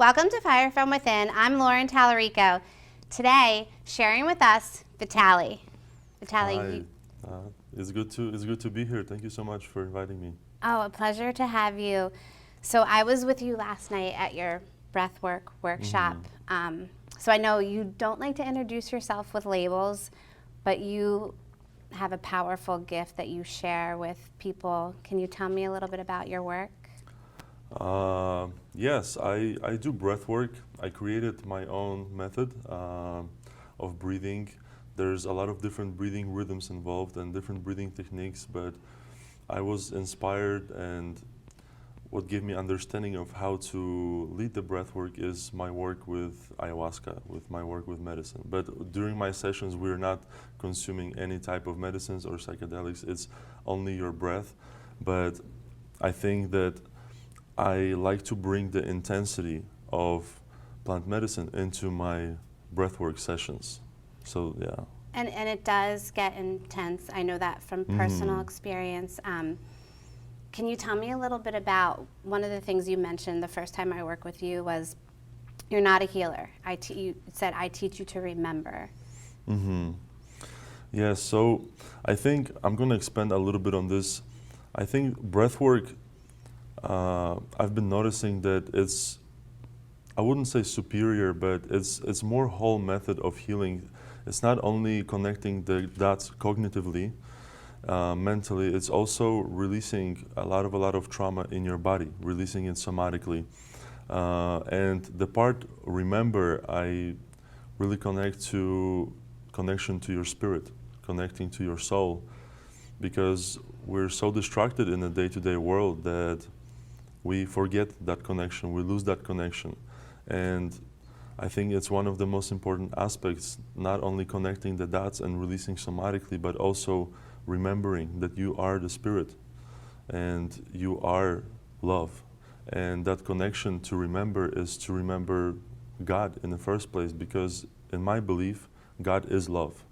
Welcome to Fire From Within. I'm Lauren Tallarico. Today, sharing with us, Witalij. Witalij. Hi. It's good to be here. Thank you so much for inviting me. Oh, a pleasure to have you. So I was with you last night at your Breathwork workshop. So I know you don't like to introduce yourself with labels, but you have a powerful gift that you share with people. Can you tell me a little bit about your work? Yes, I do breath work. I created my own method of breathing. There's a lot of different breathing rhythms involved and different breathing techniques, but I was inspired, and what gave me understanding of how to lead the breath work is my work with ayahuasca, with my work with medicine. But during my sessions, we're not consuming any type of medicines or psychedelics. It's only your breath. But I think that I like to bring the intensity of plant medicine into my breathwork sessions. So yeah. And it does get intense. I know that from personal experience. Can you tell me a little bit about one of the things you mentioned the first time I worked with you was you're not a healer. You said, I teach you to remember. Yeah, so I think I'm going to expand a little bit on this. I think breathwork, I've been noticing that it's, I wouldn't say superior, but it's more whole method of healing. It's not only connecting the dots cognitively, mentally, it's also releasing a lot of trauma in your body, releasing it somatically. And the part remember, I really connection to your spirit, connecting to your soul, because we're so distracted in the day-to-day world that we forget that connection, we lose that connection. And I think it's one of the most important aspects, not only connecting the dots and releasing somatically, but also remembering that you are the spirit and you are love. And that connection to remember is to remember God in the first place, because in my belief, God is love.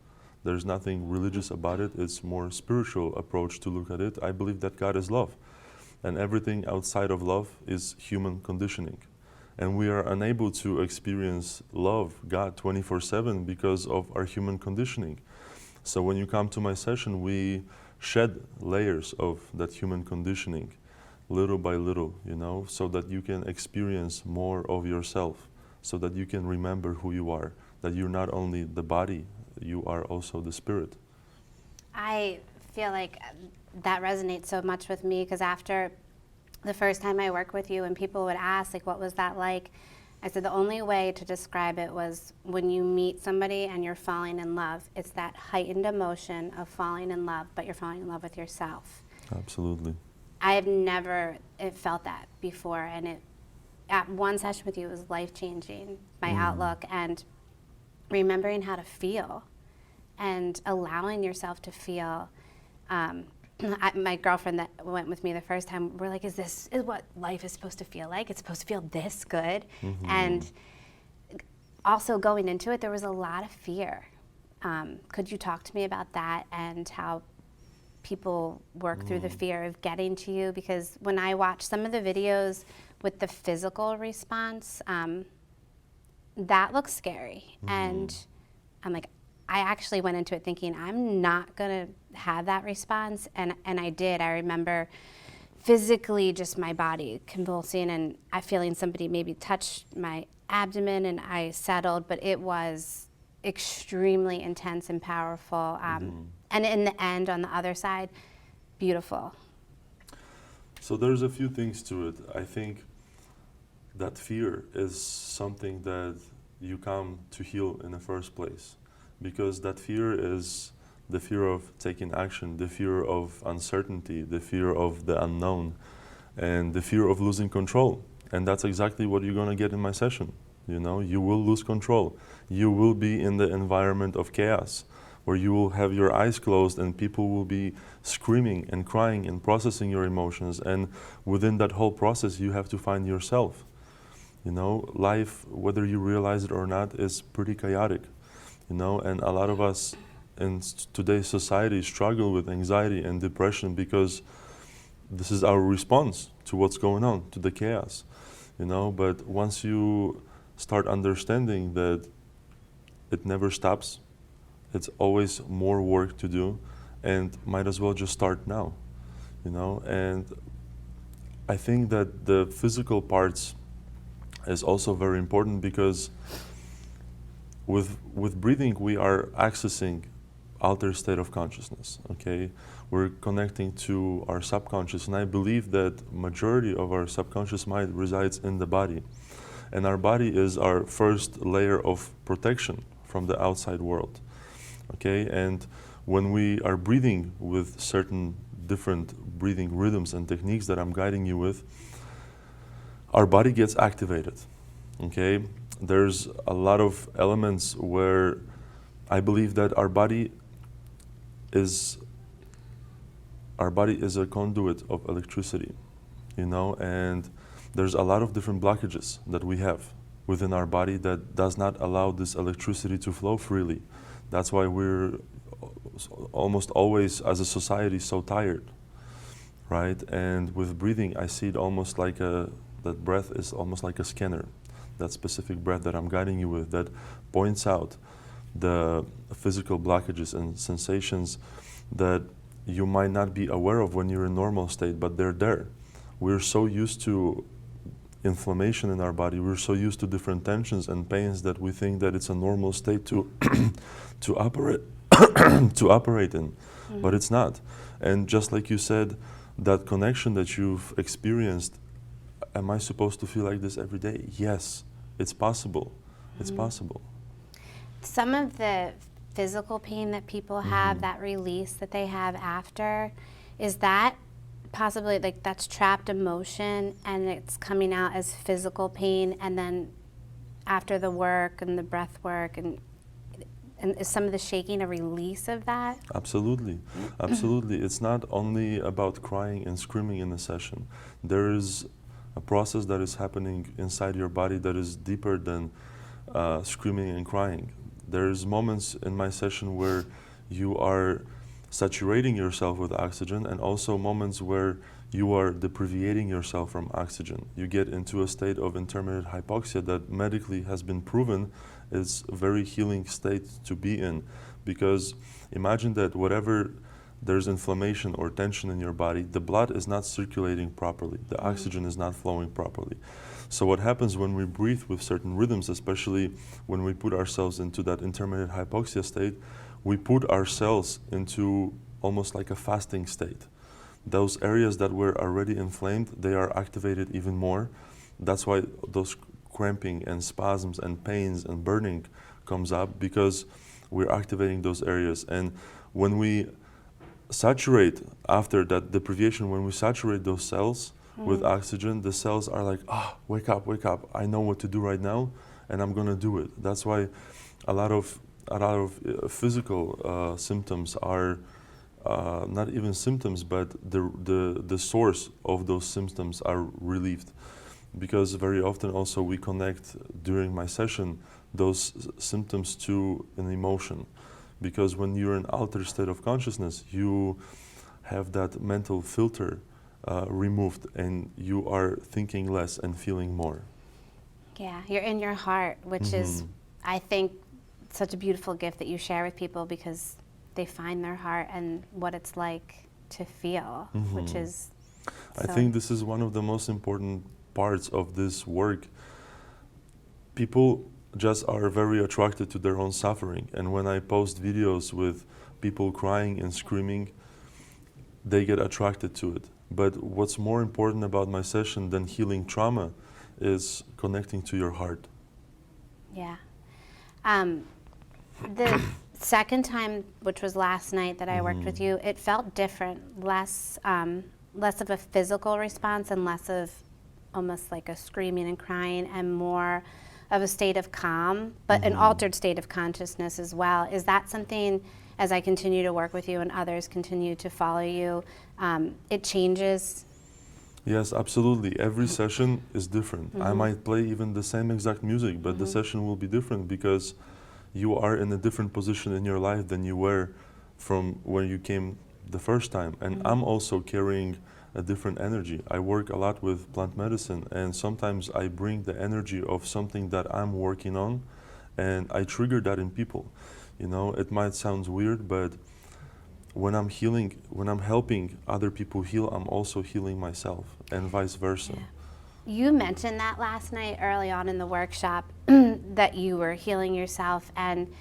There's nothing religious about it. It's more spiritual approach to look at it. I believe that God is love. And everything outside of love is human conditioning. And we are unable to experience love, God, 24/7 because of our human conditioning. So when you come to my session, we shed layers of that human conditioning, little by little, so that you can experience more of yourself, so that you can remember who you are, that you're not only the body, you are also the spirit. I feel like that resonates so much with me, because after the first time I worked with you and people would ask, like, what was that like? I said the only way to describe it was when you meet somebody and you're falling in love. It's that heightened emotion of falling in love, but you're falling in love with yourself. Absolutely. I have never felt that before, and at one session with you, it was life-changing, my outlook, and remembering how to feel and allowing yourself to feel. My girlfriend that went with me the first time, we're like, is this what life is supposed to feel like? It's supposed to feel this good? And also going into it, there was a lot of fear. Could you talk to me about that and how people work through the fear of getting to you? Because when I watch some of the videos with the physical response, that looks scary. And I'm like, I actually went into it thinking I'm not gonna have that response, and I did. I remember physically just my body convulsing and I feeling somebody maybe touch my abdomen, and I settled, but it was extremely intense and powerful. And in the end, on the other side, beautiful. So there's a few things to it. I think that fear is something that you come to heal in the first place, because that fear is the fear of taking action, the fear of uncertainty, the fear of the unknown, and the fear of losing control. And that's exactly what you're going to get in my session. You will lose control. You will be in the environment of chaos, where you will have your eyes closed and people will be screaming and crying and processing your emotions. And within that whole process, you have to find yourself. Life, whether you realize it or not, is pretty chaotic. And a lot of us in today's society struggle with anxiety and depression because this is our response to what's going on, to the chaos. you know. But once you start understanding that it never stops, it's always more work to do, and might as well just start now, you know. And I think that the physical parts is also very important, because with breathing we are accessing altered state of consciousness, okay? We're connecting to our subconscious, and I believe that majority of our subconscious mind resides in the body. And our body is our first layer of protection from the outside world, okay? And when we are breathing with certain different breathing rhythms and techniques that I'm guiding you with, our body gets activated, okay? There's a lot of elements where I believe that our body is a conduit of electricity, you know, and there's a lot of different blockages that we have within our body that does not allow this electricity to flow freely. That's why we're almost always, as a society, so tired, right? And with breathing, I see it almost like that breath is almost like a scanner, that specific breath that I'm guiding you with, that points out the physical blockages and sensations that you might not be aware of when you're in normal state, but they're there. We're so used to inflammation in our body, we're so used to different tensions and pains that we think that it's a normal state to to operate to operate in, but it's not. And just like you said, that connection that you've experienced, am I supposed to feel like this every day? Yes, it's possible. It's possible. Some of the physical pain that people have, that release that they have after, is that possibly like that's trapped emotion and it's coming out as physical pain, and then after the work and the breath work and is some of the shaking a release of that? Absolutely, absolutely. It's not only about crying and screaming in a session. There is a process that is happening inside your body that is deeper than screaming and crying. There's moments in my session where you are saturating yourself with oxygen, and also moments where you are deprivating yourself from oxygen. You get into a state of intermittent hypoxia that medically has been proven is a very healing state to be in. Because imagine that whatever there's inflammation or tension in your body, the blood is not circulating properly, the oxygen is not flowing properly. So what happens when we breathe with certain rhythms, especially when we put ourselves into that intermittent hypoxia state, we put ourselves into almost like a fasting state. Those areas that were already inflamed, they are activated even more. That's why those cramping and spasms and pains and burning comes up, because we're activating those areas. And when we saturate, after that deprivation, when we saturate those cells with oxygen, the cells are like, wake up, I know what to do right now, and I'm gonna do it. That's why a lot of physical symptoms are not even symptoms, but the source of those symptoms are relieved. Because very often also we connect during my session those symptoms to an emotion. Because when you're in altered state of consciousness, you have that mental filter removed, and you are thinking less and feeling more. Yeah, you're in your heart, which is, I think, such a beautiful gift that you share with people, because they find their heart and what it's like to feel, which is I think this is one of the most important parts of this work. People just are very attracted to their own suffering, and when I post videos with people crying and screaming, they get attracted to it. But what's more important about my session than healing trauma is connecting to your heart. Yeah. The second time, which was last night that I worked with you, it felt different, less of a physical response and less of almost like a screaming and crying, and more of a state of calm, but an altered state of consciousness as well. Is that something, as I continue to work with you and others continue to follow you, it changes? Yes, absolutely. Every session is different. I might play even the same exact music, but the session will be different, because you are in a different position in your life than you were from when you came the first time. And I'm also carrying a different energy. I work a lot with plant medicine, and sometimes I bring the energy of something that I'm working on, and I trigger that in people. You know, it might sound weird, but when I'm healing, when I'm helping other people heal, I'm also healing myself, and vice versa. Yeah. You mentioned that last night early on in the workshop that you were healing yourself, and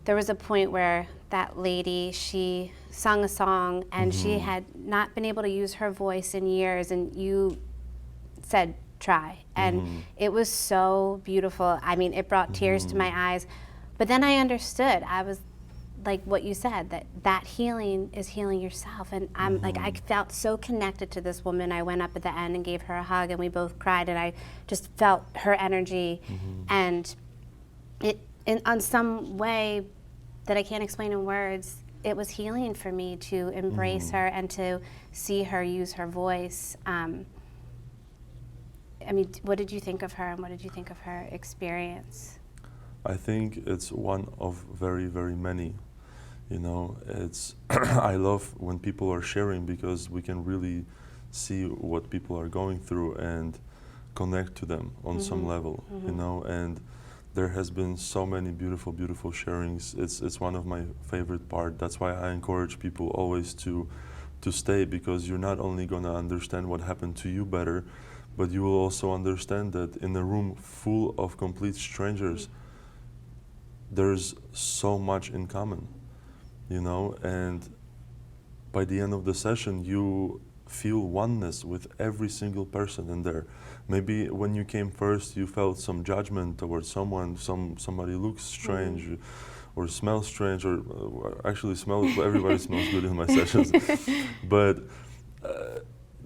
there was a point where that lady, she sung a song and she had not been able to use her voice in years, and you said try, and it was so beautiful. I mean, it brought tears to my eyes, but then I understood. I was like what you said, that healing is healing yourself, and I'm like, I felt so connected to this woman. I went up at the end and gave her a hug, and we both cried, and I just felt her energy, and it on some way that I can't explain in words, it was healing for me to embrace her and to see her use her voice. I mean, what did you think of her, and what did you think of her experience? I think it's one of very, very many. You know, it's I love when people are sharing, because we can really see what people are going through and connect to them on some level, you know, and there has been so many beautiful, beautiful sharings. It's one of my favorite part. That's why I encourage people always to stay, because you're not only gonna understand what happened to you better, but you will also understand that in a room full of complete strangers, there's so much in common, you know, and by the end of the session, you feel oneness with every single person in there. Maybe when you came first, you felt some judgment towards someone, somebody looks strange or smells strange, or actually smells, everybody smells good in my sessions. But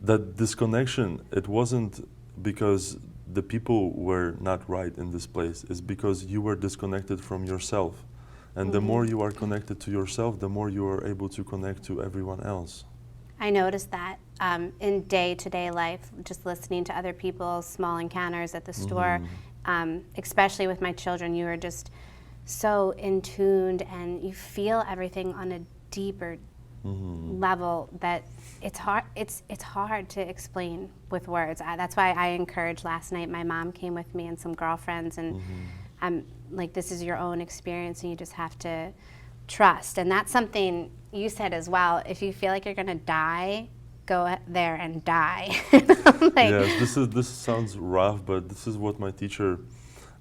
that disconnection, it wasn't because the people were not right in this place, it's because you were disconnected from yourself. And the more you are connected to yourself, the more you are able to connect to everyone else. I noticed that in day-to-day life, just listening to other people's small encounters at the store, especially with my children, you are just so in tuned, and you feel everything on a deeper level that it's hard. It's hard to explain with words. That's why I encouraged last night. My mom came with me and some girlfriends, and I'm like, this is your own experience, and you just have to trust. And that's something you said as well. If you feel like you're gonna die, go there and die. Like, yes, this sounds rough, but this is what my teacher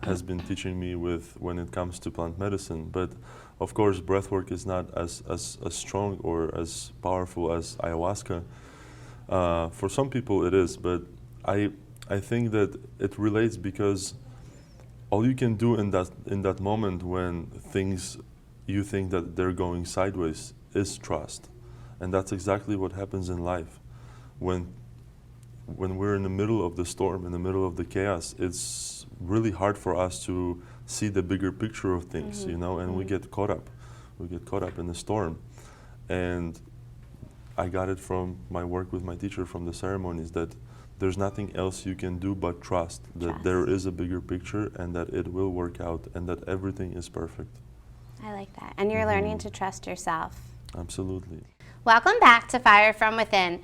has been teaching me with when it comes to plant medicine. But of course, breathwork is not as strong or as powerful as ayahuasca. For some people it is, but I think that it relates, because all you can do in that moment when things you think that they're going sideways is trust. And that's exactly what happens in life. When we're in the middle of the storm, in the middle of the chaos, it's really hard for us to see the bigger picture of things, you know, and we get caught up. We get caught up in the storm. And I got it from my work with my teacher from the ceremonies, that there's nothing else you can do but trust that there is a bigger picture, and that it will work out, and that everything is perfect. I like that. And you're learning to trust yourself. Absolutely. Welcome back to Fire From Within.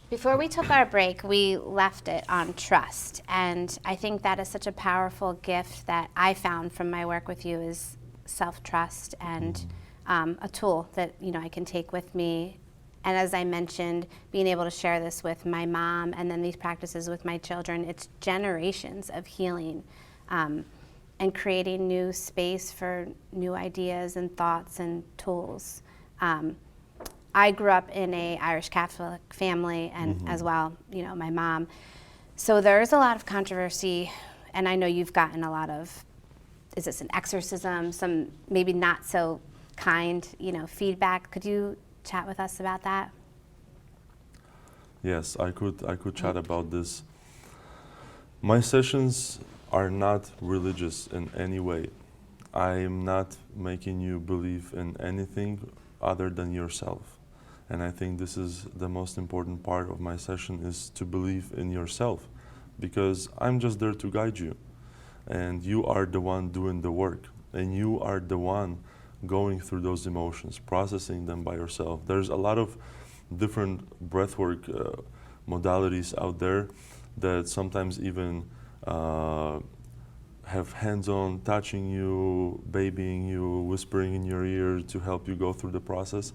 Before we took our break, we left it on trust. And I think that is such a powerful gift that I found from my work with you, is self-trust, and a tool that, you know, I can take with me. And as I mentioned, being able to share this with my mom, and then these practices with my children, it's generations of healing, and creating new space for new ideas and thoughts and tools. I grew up in an Irish Catholic family, and as well, you know, my mom. So there's a lot of controversy, and I know you've gotten a lot of, is this an exorcism, some maybe not so kind, you know, feedback. Could you chat with us about that? Yes, I could chat about this. My sessions are not religious in any way. I am not making you believe in anything other than yourself. And I think this is the most important part of my session, is to believe in yourself, because I'm just there to guide you. And you are the one doing the work, and you are the one going through those emotions, processing them by yourself. There's a lot of different breathwork modalities out there that sometimes even have hands-on touching you, babying you, whispering in your ear to help you go through the process.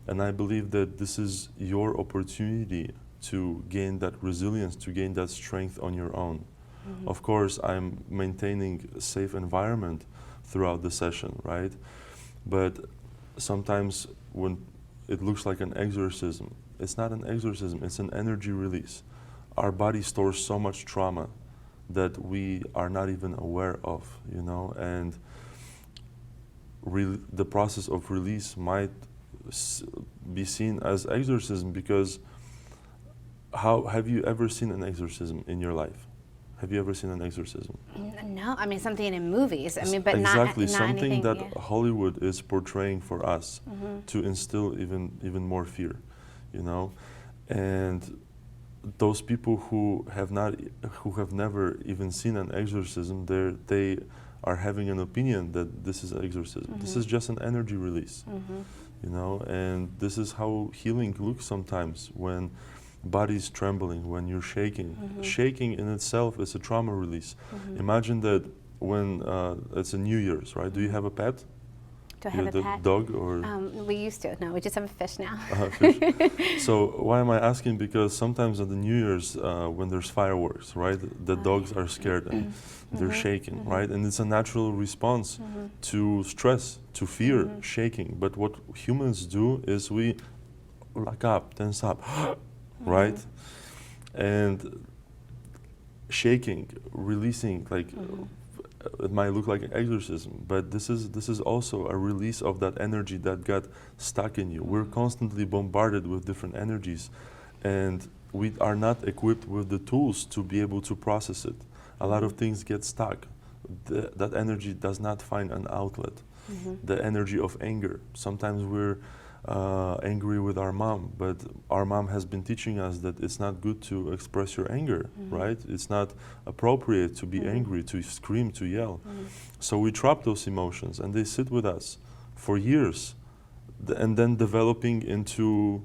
And I believe that this is your opportunity to gain that resilience, to gain that strength on your own. Of course, I'm maintaining a safe environment throughout the session, right? But sometimes when it looks like an exorcism, it's not an exorcism, it's an energy release. Our body stores so much trauma that we are not even aware of, you know, and the process of release might be seen as exorcism, because how have you ever seen an exorcism in your life? Have you ever seen an exorcism? No, I mean something in movies. I mean, but exactly, not something anything, that yeah. Hollywood is portraying for us to instill even more fear, you know, and those people who have never even seen an exorcism, they are having an opinion that this is an exorcism. This is just an energy release, you know, and this is how healing looks sometimes when body's trembling, when you're shaking. Shaking in itself is a trauma release. Imagine that when it's a New Year's, right? Do you have a pet? Do I have a pet? Dog or? We used to. No, we just have a fish now. Fish. So why am I asking? Because sometimes on the New Year's, when there's fireworks, right, the dogs are scared and they're shaking, right? And it's a natural response to stress, to fear, shaking. But what humans do is we lock up, tense up, right? And shaking, releasing, like it might look like an exorcism, but this is also a release of that energy that got stuck in you. We're constantly bombarded with different energies, and we are not equipped with the tools to be able to process it. A lot of things get stuck. That energy does not find an outlet. The energy of anger. Sometimes we're angry with our mom, but our mom has been teaching us that it's not good to express your anger, right? It's not appropriate to be angry, to scream, to yell. So we trap those emotions and they sit with us for years, and then developing into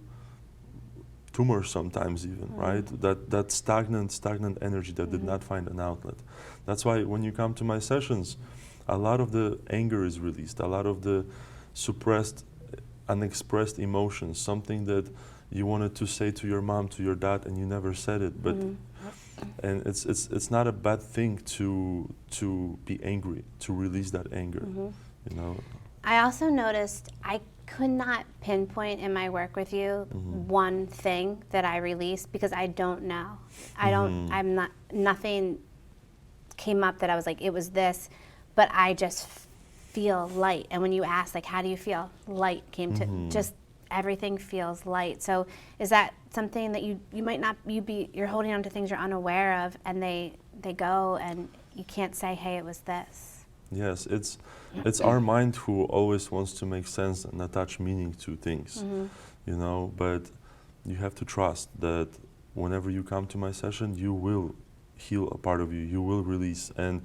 tumors sometimes even, right? That stagnant energy that did not find an outlet. That's why when you come to my sessions, a lot of the anger is released, a lot of the suppressed, unexpressed emotions, something that you wanted to say to your mom, to your dad, and you never said it. But and it's not a bad thing to be angry, to release that anger, you know. I also noticed I could not pinpoint in my work with you one thing that I released, because I don't know. Nothing came up that I was like, it was this, but I just feel light. And when you ask, like, how do you feel? Light came to, just everything feels light. So is that something that you might not, you're holding on to things you're unaware of, and they go and you can't say, hey, it was this. Yes, it's our mind who always wants to make sense and attach meaning to things, you know, but you have to trust that whenever you come to my session, you will heal a part of you, you will release. And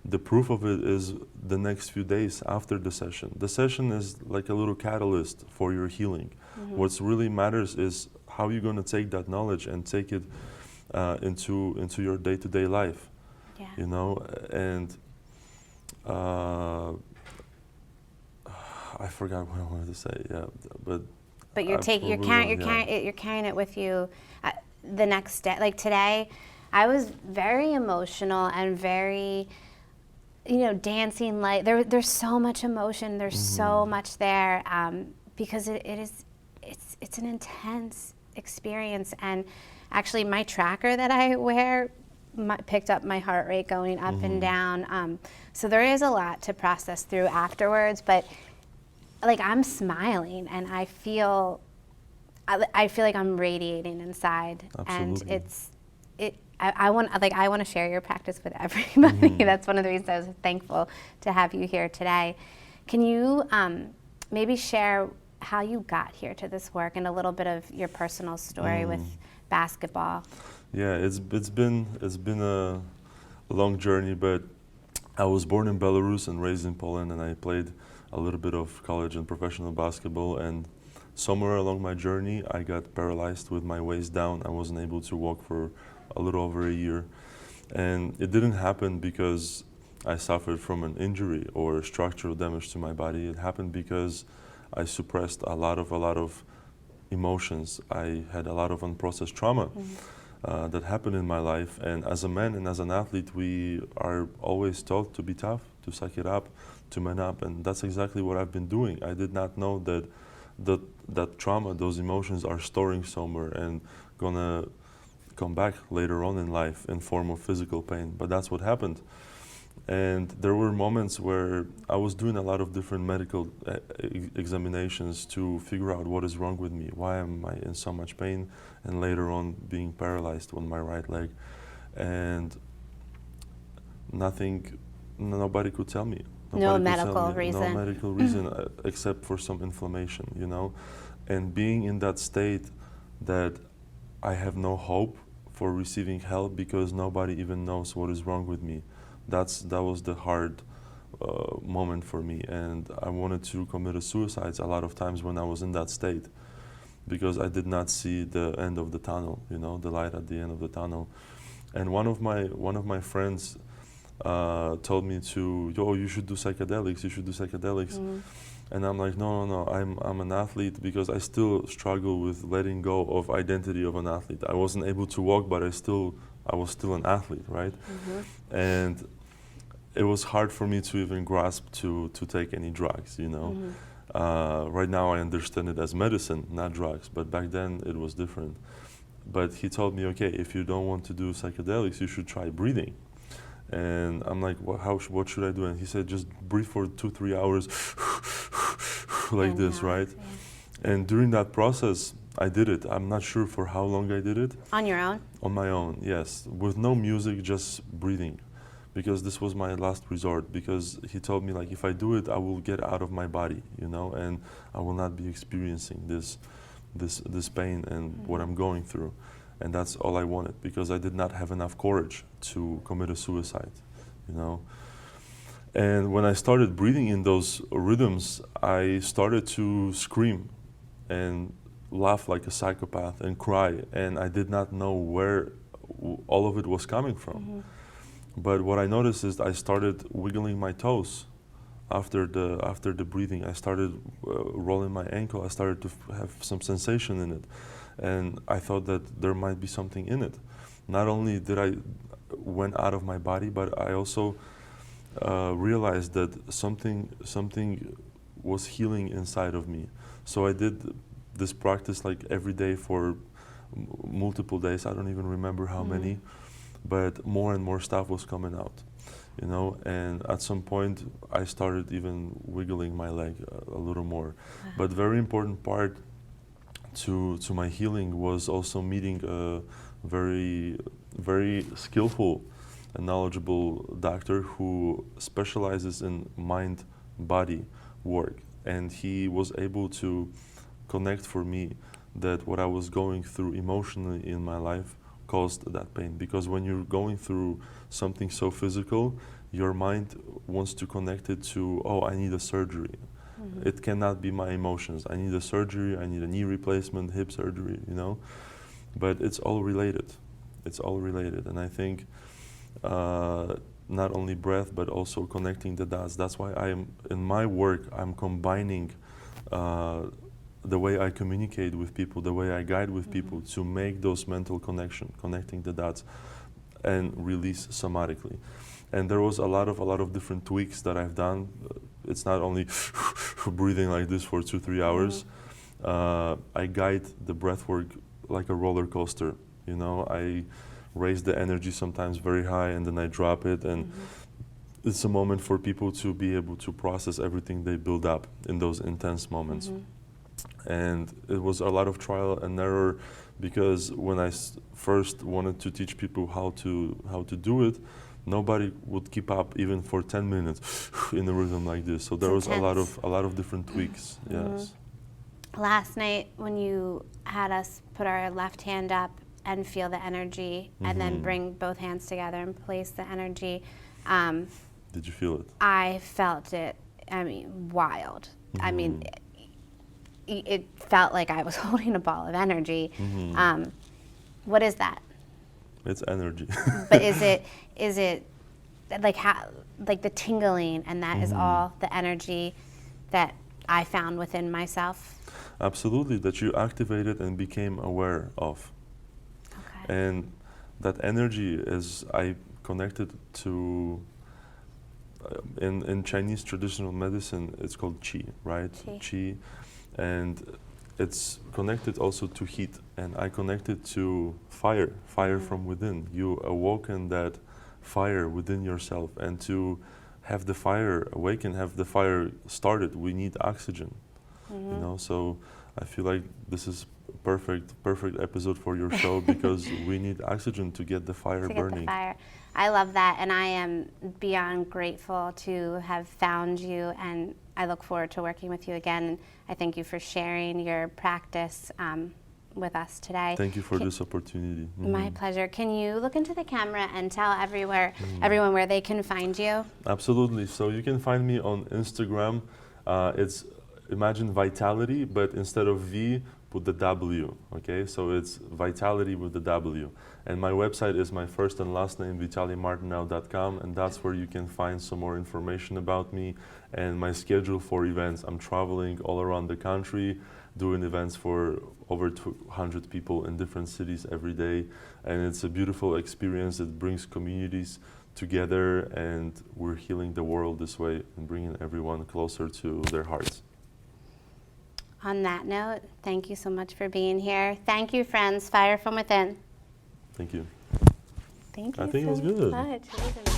the proof of it is the next few days after the session. The session is like a little catalyst for your healing. What really matters is how you're going to take that knowledge and take it into your day-to-day life, you know. And I forgot what I wanted to say. Yeah, but you're carrying it with you the next day. Like today, I was very emotional and very, you know, dancing light. There's so much emotion. There's so much there, because it's an intense experience. And actually, my tracker that I wear picked up my heart rate going up and down. So there is a lot to process through afterwards. But like, I'm smiling and I feel like I'm radiating inside. Absolutely. And I want to share your practice with everybody. That's one of the reasons I was thankful to have you here today. Can you maybe share how you got here to this work and a little bit of your personal story with basketball? Yeah, it's been a long journey, but I was born in Belarus and raised in Poland, and I played a little bit of college and professional basketball, and somewhere along my journey, I got paralyzed with my waist down. I wasn't able to walk for a little over a year. And it didn't happen because I suffered from an injury or structural damage to my body. It happened because I suppressed a lot of emotions. I had a lot of unprocessed trauma that happened in my life. And as a man and as an athlete, we are always taught to be tough, to suck it up, to man up. And that's exactly what I've been doing. I did not know that trauma, those emotions are storing somewhere and gonna come back later on in life in form of physical pain. But that's what happened. And there were moments where I was doing a lot of different medical examinations to figure out what is wrong with me, why am I in so much pain, and later on being paralyzed on my right leg. And nobody could tell me. No Nobody could medical tell me, reason. No medical reason except for some inflammation, you know? And being in that state that I have no hope for receiving help because nobody even knows what is wrong with me. That was the hard moment for me, and I wanted to commit a suicide a lot of times when I was in that state because I did not see the end of the tunnel, you know, the light at the end of the tunnel. And one of my friends told me you should do psychedelics, you should do psychedelics. And I'm like, no, I'm an athlete because I still struggle with letting go of identity of an athlete. I wasn't able to walk, but I was still an athlete, right? And it was hard for me to even grasp to take any drugs, you know. Right now I understand it as medicine, not drugs, but back then it was different. But he told me, okay, if you don't want to do psychedelics, you should try breathing. And I'm like, what should I do? And he said, just breathe for 2-3 hours like this, right? Yeah. And during that process, I did it. I'm not sure for how long I did it. On your own? On my own, yes. With no music, just breathing. Because this was my last resort. Because he told me, like, if I do it, I will get out of my body, you know, and I will not be experiencing this pain and what I'm going through. And that's all I wanted, because I did not have enough courage to commit a suicide, you know. And when I started breathing in those rhythms, I started to scream and laugh like a psychopath and cry, and I did not know where all of it was coming from. But what I noticed is I started wiggling my toes after the breathing. I started rolling my ankle. I started to have some sensation in it. And I thought that there might be something in it. Not only did I went out of my body, but I also realized that something was healing inside of me. So I did this practice like every day for multiple days. I don't even remember how many, but more and more stuff was coming out, you know. And at some point, I started even wiggling my leg a little more. But very important part to my healing was also meeting a very skillful and knowledgeable doctor who specializes in mind-body work, and he was able to connect for me that what I was going through emotionally in my life caused that pain. Because when you're going through something so physical, your mind wants to connect it to, oh, I need a surgery. It cannot be my emotions. I need a surgery, I need a knee replacement, hip surgery, you know. But it's all related. It's all related. And I think not only breath, but also connecting the dots. That's why in my work, I'm combining the way I communicate with people, the way I guide with people to make those mental connecting the dots and release somatically. And there was a lot of different tweaks that I've done. It's not only breathing like this for 2-3 hours. I guide the breath work like a roller coaster. You know, I raise the energy sometimes very high and then I drop it, and it's a moment for people to be able to process everything they build up in those intense moments. And it was a lot of trial and error, because when I first wanted to teach people how to do it, nobody would keep up even for 10 minutes in a rhythm like this. So there was a lot of different tweaks. Yes. Last night when you had us put our left hand up and feel the energy, and then bring both hands together and place the energy. Did you feel it? I felt it. I mean, wild. I mean, it felt like I was holding a ball of energy. What is that? It's energy. But is it like like the tingling, and that is all the energy that I found within myself? Absolutely, that you activated and became aware of. Okay. And that energy is, I connected to, in Chinese traditional medicine, it's called qi, right? Qi. And it's connected also to heat. And I connected to fire from within. You awoken that fire within yourself. And to have the fire awaken, have the fire started, we need oxygen. You know, so I feel like this is perfect episode for your show because we need oxygen to get the fire burning. Get the fire. I love that, and I am beyond grateful to have found you, and I look forward to working with you again. I thank you for sharing your practice with us today. Thank you for this opportunity. My pleasure. Can you look into the camera and tell everyone where they can find you? Absolutely. So you can find me on Instagram. It's imagine Witality, but instead of V, put the W, okay? So it's Witality with the W. And my website is my first and last name, witalijmartynow.com, and that's where you can find some more information about me and my schedule for events. I'm traveling all around the country, doing events for over 200 people in different cities every day. And it's a beautiful experience. It brings communities together, and we're healing the world this way and bringing everyone closer to their hearts. On that note, thank you so much for being here. Thank you, friends. Fire from within. Thank you. Thank you I think so it was good. much.